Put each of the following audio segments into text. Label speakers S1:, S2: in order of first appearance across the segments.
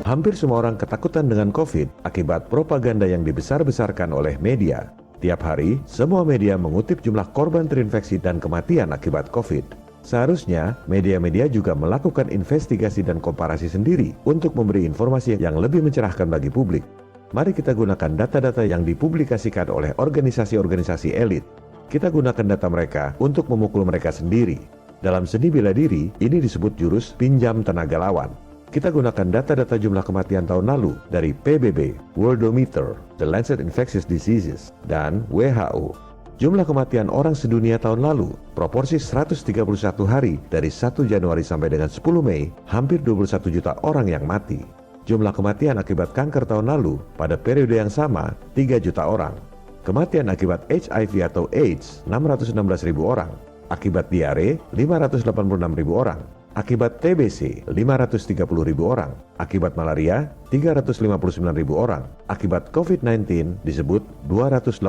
S1: Hampir semua orang ketakutan dengan COVID akibat propaganda yang dibesar-besarkan oleh media. Tiap hari, semua media mengutip jumlah korban terinfeksi dan kematian akibat COVID. Seharusnya, media-media juga melakukan investigasi dan komparasi sendiri untuk memberi informasi yang lebih mencerahkan bagi publik. Mari kita gunakan data-data yang dipublikasikan oleh organisasi-organisasi elit. Kita gunakan data mereka untuk memukul mereka sendiri. Dalam seni bela diri, ini disebut jurus pinjam tenaga lawan. Kita gunakan data-data jumlah kematian tahun lalu dari PBB, Worldometer, The Lancet Infectious Diseases, dan WHO. Jumlah kematian orang sedunia tahun lalu, proporsi 131 hari dari 1 Januari sampai dengan 10 Mei, hampir 21 juta orang yang mati. Jumlah kematian akibat kanker tahun lalu, pada periode yang sama, 3 juta orang. Kematian akibat HIV atau AIDS, 616.000 orang. Akibat diare, 586.000 orang. Akibat TBC, 530.000 orang. Akibat malaria, 359.000 orang. Akibat COVID-19 disebut 280.000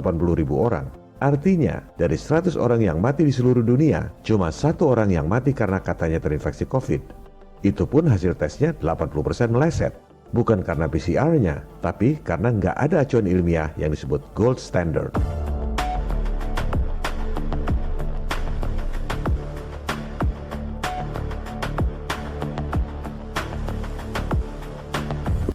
S1: orang. Artinya, dari 100 orang yang mati di seluruh dunia, cuma 1 orang yang mati karena katanya terinfeksi COVID. Itu pun hasil tesnya 80% meleset. Bukan karena PCR-nya, tapi karena nggak ada acuan ilmiah yang disebut gold standard.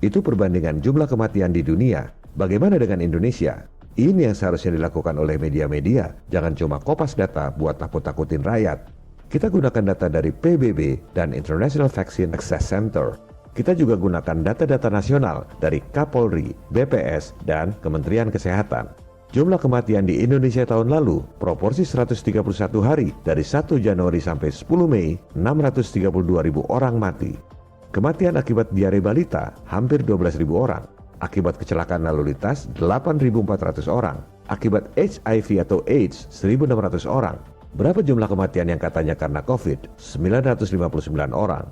S1: Itu perbandingan jumlah kematian di dunia. Bagaimana dengan Indonesia? Ini yang seharusnya dilakukan oleh media-media. Jangan cuma kopas data buat takut-takutin rakyat. Kita gunakan data dari PBB dan International Vaccine Access Center. Kita juga gunakan data-data nasional dari Kapolri, BPS, dan Kementerian Kesehatan. Jumlah kematian di Indonesia tahun lalu, proporsi 131 hari dari 1 Januari sampai 10 Mei, 632.000 orang mati. Kematian akibat diare balita hampir 12.000 orang. Akibat kecelakaan lalu lintas 8.400 orang. Akibat HIV atau AIDS 1.600 orang. Berapa jumlah kematian yang katanya karena COVID? 959 orang.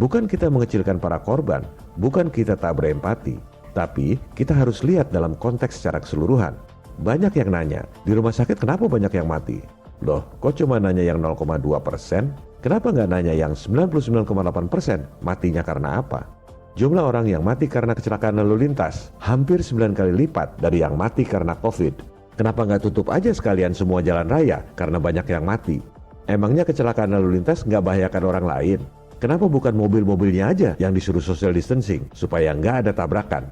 S1: Bukan kita mengecilkan para korban, bukan kita tak berempati. Tapi kita harus lihat dalam konteks secara keseluruhan. Banyak yang nanya, di rumah sakit kenapa banyak yang mati? Loh, kok cuma nanya yang 0,2%? Kenapa nggak nanya yang 99,8%? Matinya karena apa? Jumlah orang yang mati karena kecelakaan lalu lintas hampir 9 kali lipat dari yang mati karena COVID. Kenapa nggak tutup aja sekalian semua jalan raya karena banyak yang mati? Emangnya kecelakaan lalu lintas nggak bahayakan orang lain? Kenapa bukan mobil-mobilnya aja yang disuruh social distancing supaya nggak ada tabrakan?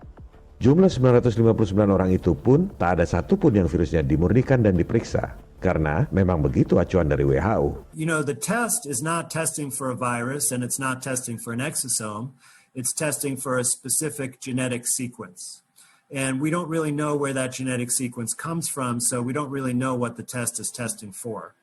S1: Jumlah 959 orang itu pun tak ada satupun yang virusnya dimurnikan dan diperiksa. Karena memang begitu acuan dari WHO.
S2: You know, the test is not testing for a virus and it's not testing for an exosome. It's testing for a specific genetic sequence. And we don't really know where that genetic sequence comes from, so we don't really know what the test is testing for.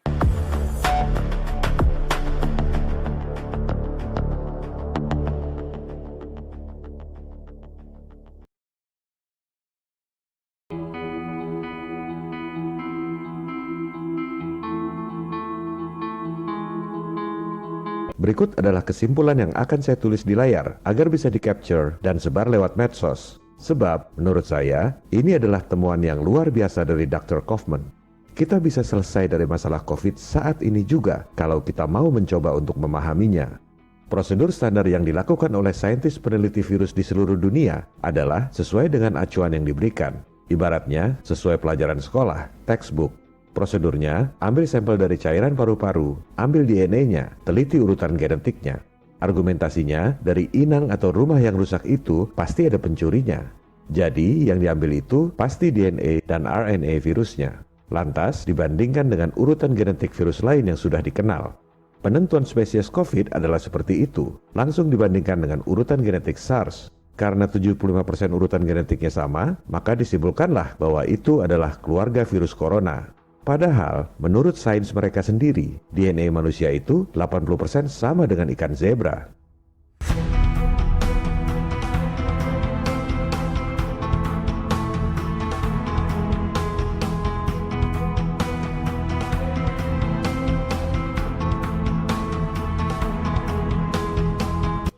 S1: Berikut adalah kesimpulan yang akan saya tulis di layar agar bisa di-capture dan sebar lewat medsos. Sebab, menurut saya, ini adalah temuan yang luar biasa dari Dr. Kaufman. Kita bisa selesai dari masalah COVID saat ini juga kalau kita mau mencoba untuk memahaminya. Prosedur standar yang dilakukan oleh saintis peneliti virus di seluruh dunia adalah sesuai dengan acuan yang diberikan. Ibaratnya, sesuai pelajaran sekolah, textbook. Prosedurnya, ambil sampel dari cairan paru-paru, ambil DNA-nya, teliti urutan genetiknya. Argumentasinya, dari inang atau rumah yang rusak itu pasti ada pencurinya. Jadi, yang diambil itu pasti DNA dan RNA virusnya. Lantas, dibandingkan dengan urutan genetik virus lain yang sudah dikenal. Penentuan spesies COVID adalah seperti itu, langsung dibandingkan dengan urutan genetik SARS. Karena 75% urutan genetiknya sama, maka disimpulkanlah bahwa itu adalah keluarga virus corona. Padahal, menurut sains mereka sendiri, DNA manusia itu 80% sama dengan ikan zebra.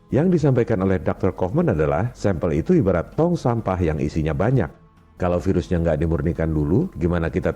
S1: Yang disampaikan oleh Dr. Kaufman adalah sampel itu ibarat tong sampah yang isinya banyak. Kalau virusnya nggak dimurnikan dulu, gimana kita